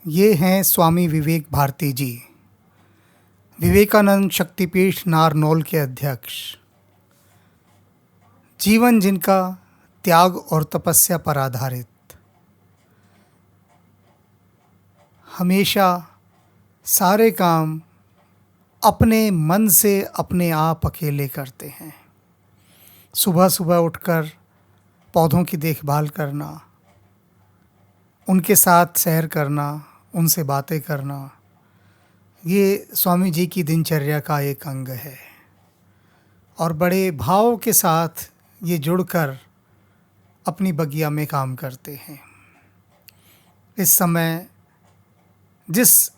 ये हैं स्वामी विवेक भारती जी, विवेकानंद शक्तिपीठ नारनौल के अध्यक्ष। जीवन जिनका त्याग और तपस्या पर आधारित, हमेशा सारे काम अपने मन से अपने आप अकेले करते हैं। सुबह सुबह उठकर पौधों की देखभाल करना, उनके साथ सैर करना, उनसे बातें करना, ये स्वामी जी की दिनचर्या का एक अंग है। और बड़े भाव के साथ ये जुड़कर अपनी बगिया में काम करते हैं। इस समय जिस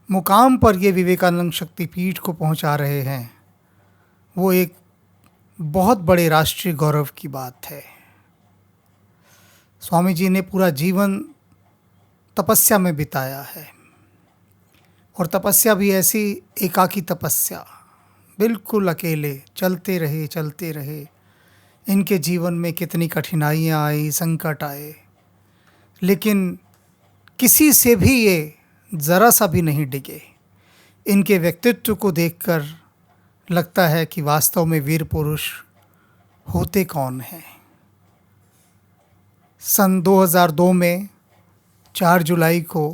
मुकाम पर ये विवेकानंद शक्तिपीठ को पहुंचा रहे हैं, वो एक बहुत बड़े राष्ट्रीय गौरव की बात है। स्वामी जी ने पूरा जीवन तपस्या में बिताया है, और तपस्या भी ऐसी एकाकी तपस्या, बिल्कुल अकेले चलते रहे। इनके जीवन में कितनी कठिनाइयाँ आई, संकट आए, लेकिन किसी से भी ये ज़रा सा भी नहीं डिगे। इनके व्यक्तित्व को देखकर लगता है कि वास्तव में वीर पुरुष होते कौन हैं। सन 2002 में 4 जुलाई को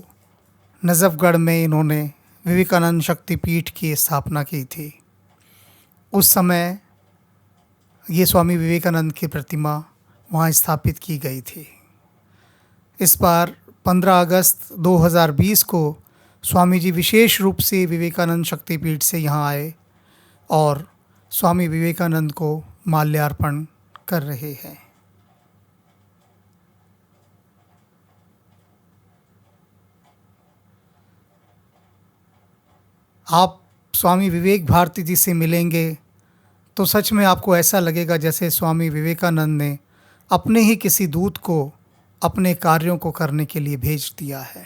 नजफगढ़ में इन्होंने विवेकानंद शक्तिपीठ की स्थापना की थी। उस समय ये स्वामी विवेकानंद की प्रतिमा वहाँ स्थापित की गई थी। इस बार 15 अगस्त 2020 को स्वामी जी विशेष रूप से विवेकानंद शक्तिपीठ से यहाँ आए और स्वामी विवेकानंद को माल्यार्पण कर रहे हैं। आप स्वामी विवेक भारती जी से मिलेंगे तो सच में आपको ऐसा लगेगा जैसे स्वामी विवेकानंद ने अपने ही किसी दूत को अपने कार्यों को करने के लिए भेज दिया है।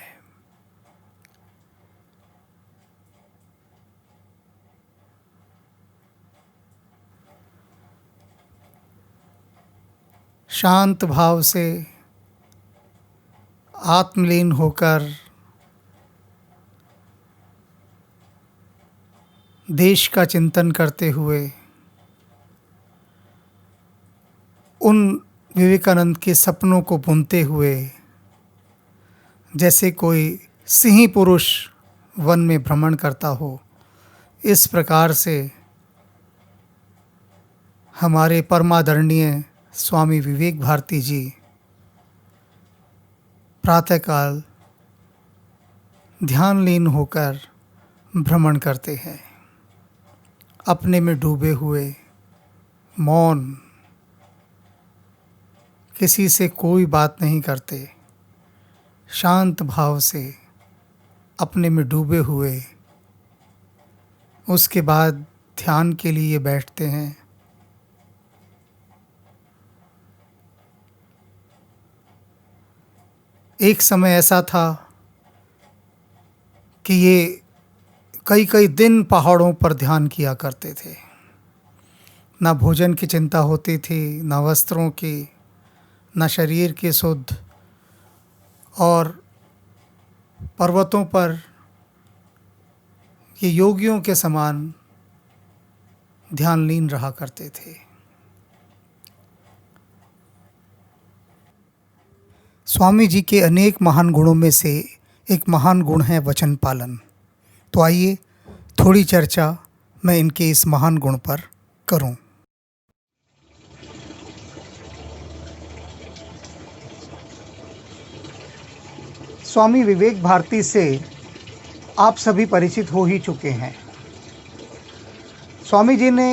शांत भाव से आत्मलीन होकर देश का चिंतन करते हुए उन विवेकानंद के सपनों को बुनते हुए, जैसे कोई सिंह पुरुष वन में भ्रमण करता हो, इस प्रकार से हमारे परमादरणीय स्वामी विवेक भारती जी प्रातःकाल ध्यानलीन होकर भ्रमण करते हैं, अपने में डूबे हुए, मौन, किसी से कोई बात नहीं करते, शांत भाव से अपने में डूबे हुए। उसके बाद ध्यान के लिए बैठते हैं। एक समय ऐसा था कि ये कई दिन पहाड़ों पर ध्यान किया करते थे। ना भोजन की चिंता होती थी, ना वस्त्रों की, ना शरीर की शुद्ध, और पर्वतों पर ये योगियों के समान ध्यानलीन रहा करते थे। स्वामी जी के अनेक महान गुणों में से एक महान गुण है वचन पालन। तो आइए थोड़ी चर्चा मैं इनके इस महान गुण पर करूं। स्वामी विवेक भारती से आप सभी परिचित हो ही चुके हैं। स्वामी जी ने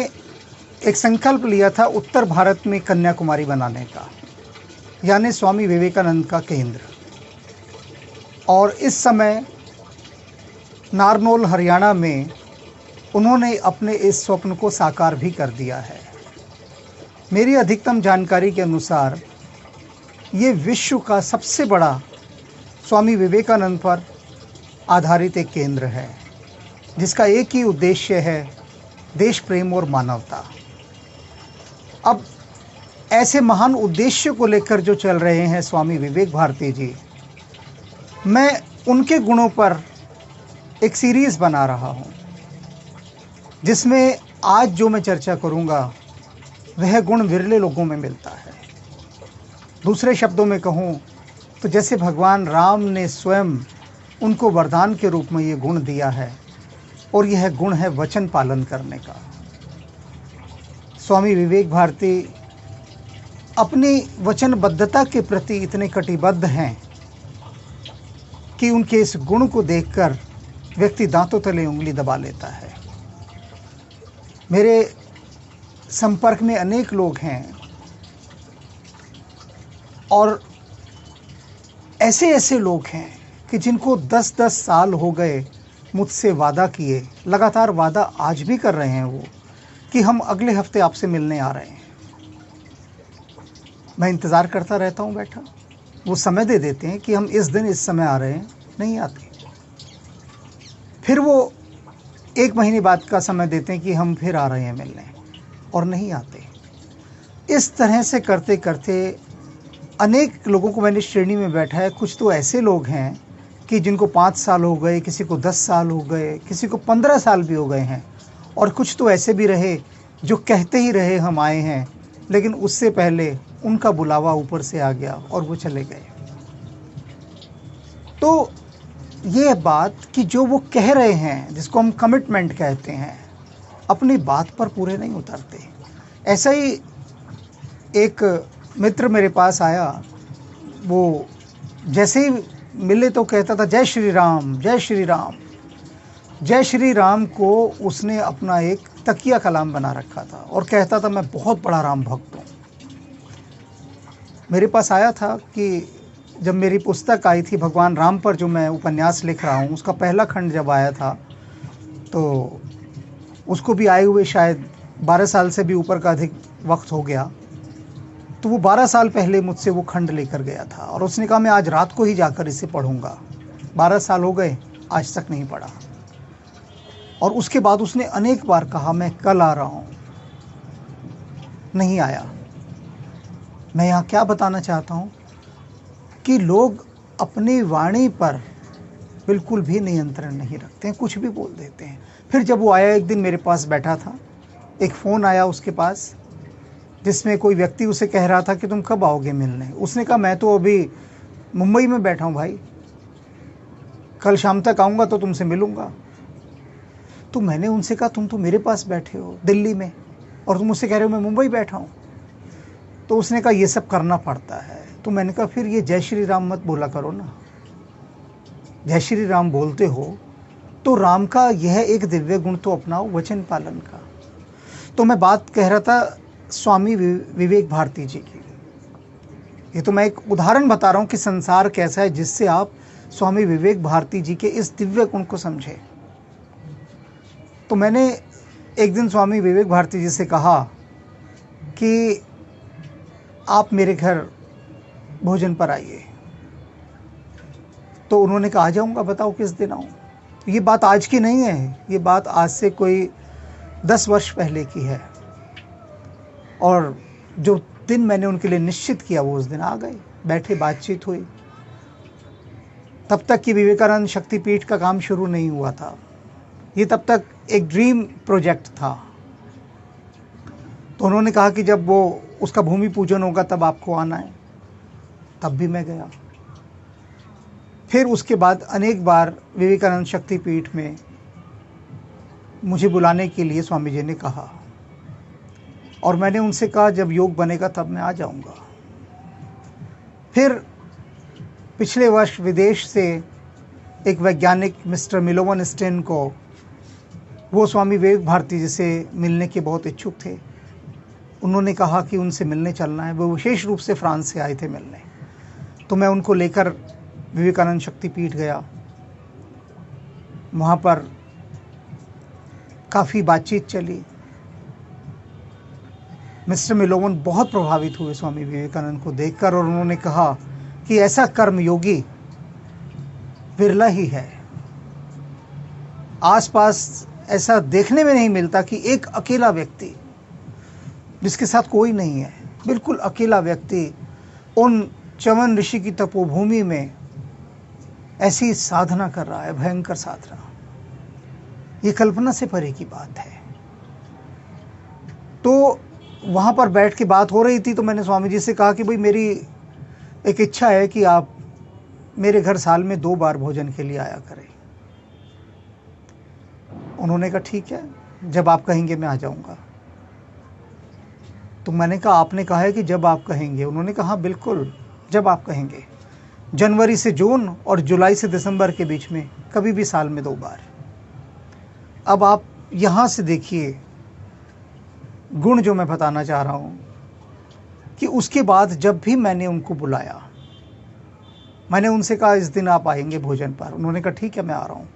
एक संकल्प लिया था उत्तर भारत में कन्याकुमारी बनाने का, यानी स्वामी विवेकानंद का केंद्र। और इस समय नारनौल हरियाणा में उन्होंने अपने इस स्वप्न को साकार भी कर दिया है। मेरी अधिकतम जानकारी के अनुसार ये विश्व का सबसे बड़ा स्वामी विवेकानंद पर आधारित एक केंद्र है, जिसका एक ही उद्देश्य है, देश प्रेम और मानवता। अब ऐसे महान उद्देश्य को लेकर जो चल रहे हैं स्वामी विवेक भारती जी, मैं उनके गुणों पर एक सीरीज़ बना रहा हूँ, जिसमें आज जो मैं चर्चा करूँगा वह गुण विरले लोगों में मिलता है। दूसरे शब्दों में कहूँ तो जैसे भगवान राम ने स्वयं उनको वरदान के रूप में ये गुण दिया है, और यह गुण है वचन पालन करने का। स्वामी विवेक भारती अपनी वचनबद्धता के प्रति इतने कटिबद्ध हैं कि उनके इस गुण को देखकर व्यक्ति दांतों तले उंगली दबा लेता है। मेरे संपर्क में अनेक लोग हैं और ऐसे ऐसे लोग हैं कि जिनको 10-10 साल हो गए मुझसे वादा किए, लगातार वादा आज भी कर रहे हैं वो, कि हम अगले हफ्ते आपसे मिलने आ रहे हैं। मैं इंतज़ार करता रहता हूँ बैठा। वो समय दे देते हैं कि हम इस दिन इस समय आ रहे हैं, नहीं आते। फिर वो 1 महीने बाद का समय देते हैं कि हम फिर आ रहे हैं मिलने, और नहीं आते। इस तरह से करते करते अनेक लोगों को मैंने श्रेणी में बैठा है। कुछ तो ऐसे लोग हैं कि जिनको 5 साल हो गए, किसी को 10 साल हो गए, किसी को 15 साल भी हो गए हैं, और कुछ तो ऐसे भी रहे जो कहते ही रहे हम आए हैं, लेकिन उससे पहले उनका बुलावा ऊपर से आ गया और वो चले गए। तो ये बात कि जो वो कह रहे हैं, जिसको हम कमिटमेंट कहते हैं, अपनी बात पर पूरे नहीं उतरते। ऐसा ही एक मित्र मेरे पास आया, वो जैसे ही मिले तो कहता था जय श्री राम, जय श्री राम। जय श्री राम को उसने अपना एक तकिया कलाम बना रखा था और कहता था मैं बहुत बड़ा राम भक्त हूँ। मेरे पास आया था कि जब मेरी पुस्तक आई थी भगवान राम पर, जो मैं उपन्यास लिख रहा हूँ, उसका पहला खंड जब आया था तो उसको भी आए हुए शायद 12 साल से भी ऊपर का अधिक वक्त हो गया। तो वो 12 साल पहले मुझसे वो खंड लेकर गया था और उसने कहा मैं आज रात को ही जाकर इसे पढ़ूंगा। 12 साल हो गए, आज तक नहीं पढ़ा। और उसके बाद उसने अनेक बार कहा मैं कल आ रहा हूँ, नहीं आया। मैं यहाँ क्या बताना चाहता हूँ कि लोग अपनी वाणी पर बिल्कुल भी नियंत्रण नहीं रखते हैं, कुछ भी बोल देते हैं। फिर जब वो आया, एक दिन मेरे पास बैठा था, एक फ़ोन आया उसके पास जिसमें कोई व्यक्ति उसे कह रहा था कि तुम कब आओगे मिलने। उसने कहा मैं तो अभी मुंबई में बैठा हूँ भाई, कल शाम तक आऊँगा तो तुमसे मिलूँगा। तो मैंने उनसे कहा तुम तो मेरे पास बैठे हो दिल्ली में और तुम मुझसे कह रहे हो मैं मुंबई बैठा हूँ। तो उसने कहा ये सब करना पड़ता है। तो मैंने कहा फिर ये जय श्री राम मत बोला करो ना। जय श्री राम बोलते हो तो राम का यह एक दिव्य गुण तो अपनाओ, वचन पालन का। तो मैं बात कह रहा था स्वामी विवेक भारती जी की। ये तो मैं एक उदाहरण बता रहा हूँ कि संसार कैसा है, जिससे आप स्वामी विवेक भारती जी के इस दिव्य गुण को समझें। तो मैंने एक दिन स्वामी विवेक भारती जी से कहा कि आप मेरे घर भोजन पर आइए। तो उन्होंने कहा आ जाऊँगा, बताओ किस दिन आऊँ। ये बात आज की नहीं है, ये बात आज से कोई 10 वर्ष पहले की है। और जो दिन मैंने उनके लिए निश्चित किया वो उस दिन आ गए, बैठे, बातचीत हुई। तब तक कि विवेकानंद शक्तिपीठ का काम शुरू नहीं हुआ था। ये तब तक एक ड्रीम प्रोजेक्ट था। तो उन्होंने कहा कि जब वो उसका भूमि पूजन होगा तब आपको आना है। तब भी मैं गया। फिर उसके बाद अनेक बार विवेकानंद शक्तिपीठ में मुझे बुलाने के लिए स्वामी जी ने कहा, और मैंने उनसे कहा जब योग बनेगा तब मैं आ जाऊंगा। फिर पिछले वर्ष विदेश से एक वैज्ञानिक मिस्टर मिलोवन स्टेन को, वो स्वामी विवेक भारती जी से मिलने के बहुत इच्छुक थे। उन्होंने कहा कि उनसे मिलने चलना है। वो विशेष रूप से फ्रांस से आए थे मिलने। तो मैं उनको लेकर विवेकानंद शक्तिपीठ गया। वहाँ पर काफ़ी बातचीत चली। मिस्टर मिलोवन बहुत प्रभावित हुए स्वामी विवेकानंद को देखकर, और उन्होंने कहा कि ऐसा कर्मयोगी विरला ही है। आसपास ऐसा देखने में नहीं मिलता कि एक अकेला व्यक्ति जिसके साथ कोई नहीं है, बिल्कुल अकेला व्यक्ति उन च्यवन ऋषि की तपोभूमि में ऐसी साधना कर रहा है, भयंकर साधना। ये कल्पना से परे की बात है। तो वहाँ पर बैठ के बात हो रही थी, तो मैंने स्वामी जी से कहा कि भाई मेरी एक इच्छा है कि आप मेरे घर साल में 2 बार भोजन के लिए आया करें। उन्होंने कहा ठीक है, जब आप कहेंगे मैं आ जाऊँगा। तो मैंने कहा आपने कहा है कि जब आप कहेंगे? उन्होंने कहा हाँ बिल्कुल, जब आप कहेंगे। जनवरी से जून और जुलाई से दिसंबर के बीच में कभी भी साल में 2 बार। अब आप यहाँ से देखिए गुण जो मैं बताना चाह रहा हूँ कि उसके बाद जब भी मैंने उनको बुलाया, मैंने उनसे कहा इस दिन आप आएंगे भोजन पर। उन्होंने कहा ठीक है मैं आ रहा हूँ।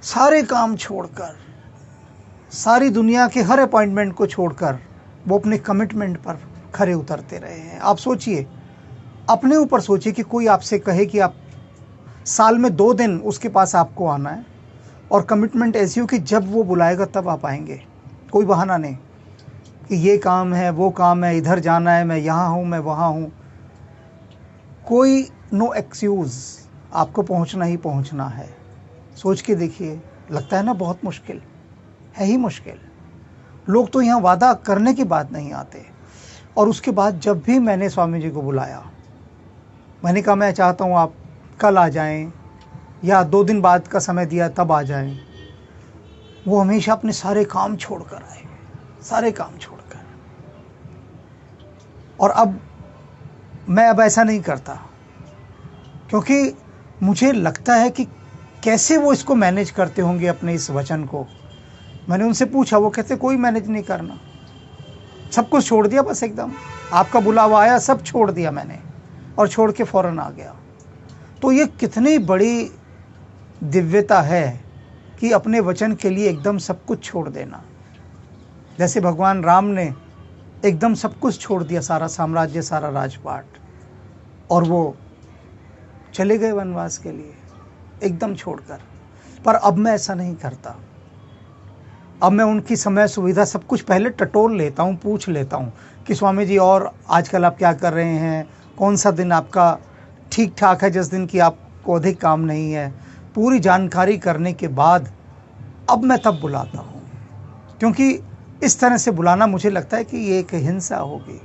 सारे काम छोड़कर, सारी दुनिया के हर अपॉइंटमेंट को छोड़कर वो अपने कमिटमेंट पर खरे उतरते रहे हैं। आप सोचिए, अपने ऊपर सोचिए कि कोई आपसे कहे कि आप साल में 2 दिन उसके पास आपको आना है और कमिटमेंट ऐसी हो कि जब वो बुलाएगा तब आप आएंगे। कोई बहाना नहीं कि ये काम है, वो काम है, इधर जाना है, मैं यहाँ हूँ, मैं वहाँ हूँ। कोई नो एक्सक्यूज़, आपको पहुँचना ही पहुँचना है। सोच के देखिए, लगता है ना बहुत मुश्किल है ही मुश्किल। लोग तो यहाँ वादा करने की बात नहीं आते। और उसके बाद जब भी मैंने स्वामी जी को बुलाया, मैंने कहा मैं चाहता हूँ आप कल आ जाएं या 2 दिन बाद का समय दिया तब आ जाएं। वो हमेशा अपने सारे काम छोड़कर आए, सारे काम छोड़कर। और अब मैं ऐसा नहीं करता, क्योंकि मुझे लगता है कि कैसे वो इसको मैनेज करते होंगे अपने इस वचन को। मैंने उनसे पूछा, वो कहते कोई मैनेज नहीं करना, सब कुछ छोड़ दिया, बस एकदम आपका बुलावा आया सब छोड़ दिया मैंने और छोड़ के फ़ौरन आ गया। तो ये कितनी बड़ी दिव्यता है कि अपने वचन के लिए एकदम सब कुछ छोड़ देना। जैसे भगवान राम ने एकदम सब कुछ छोड़ दिया, सारा साम्राज्य, सारा राजपाट, और वो चले गए वनवास के लिए एकदम छोड़कर। पर अब मैं ऐसा नहीं करता। अब मैं उनकी समय सुविधा सब कुछ पहले टटोल लेता हूँ, पूछ लेता हूँ कि स्वामी जी और आजकल आप क्या कर रहे हैं, कौन सा दिन आपका ठीक ठाक है जिस दिन की आपको अधिक काम नहीं है। पूरी जानकारी करने के बाद अब मैं तब बुलाता हूँ, क्योंकि इस तरह से बुलाना मुझे लगता है कि ये एक हिंसा होगी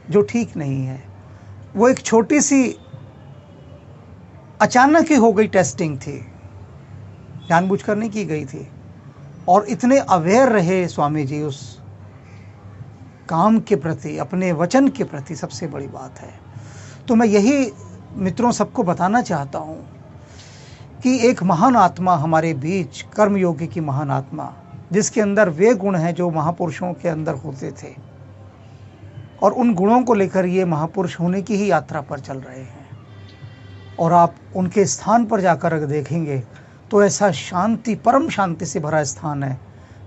जो ठीक नहीं है। वो एक छोटी सी अचानक ही हो गई टेस्टिंग थी, जानबूझकर नहीं की गई थी। और इतने अवेयर रहे स्वामी जी उस काम के प्रति, अपने वचन के प्रति, सबसे बड़ी बात है। तो मैं यही मित्रों सबको बताना चाहता हूँ कि एक महान आत्मा हमारे बीच, कर्मयोगी की महान आत्मा, जिसके अंदर वे गुण हैं जो महापुरुषों के अंदर होते थे, और उन गुणों को लेकर ये महापुरुष होने की ही यात्रा पर चल रहे हैं। और आप उनके स्थान पर जाकर अगर देखेंगे तो ऐसा शांति, परम शांति से भरा स्थान है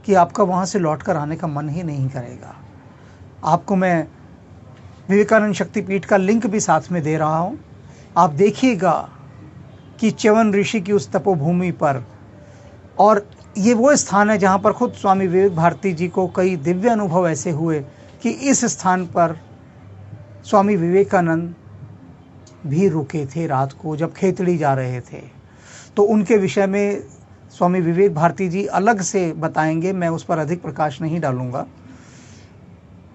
कि आपका वहाँ से लौटकर आने का मन ही नहीं करेगा। आपको मैं विवेकानंद शक्तिपीठ का लिंक भी साथ में दे रहा हूँ। आप देखिएगा कि च्यवन ऋषि की उस तपोभूमि पर, और ये वो स्थान है जहाँ पर खुद स्वामी विवेक भारती जी को कई दिव्य अनुभव ऐसे हुए कि इस स्थान पर स्वामी विवेकानंद भी रुके थे रात को जब खेतड़ी जा रहे थे। तो उनके विषय में स्वामी विवेक भारती जी अलग से बताएंगे, मैं उस पर अधिक प्रकाश नहीं डालूंगा,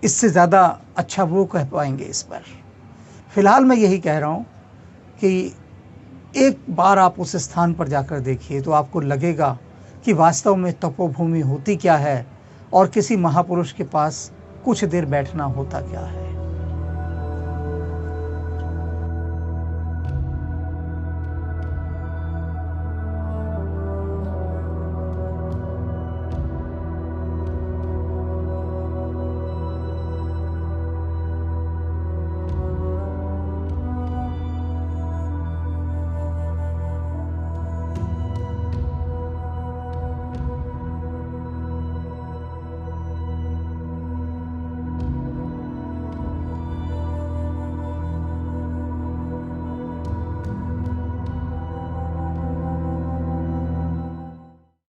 इससे ज़्यादा अच्छा वो कह पाएंगे इस पर। फिलहाल मैं यही कह रहा हूँ कि एक बार आप उस स्थान पर जाकर देखिए तो आपको लगेगा कि वास्तव में तपोभूमि होती क्या है और किसी महापुरुष के पास कुछ देर बैठना होता क्या है।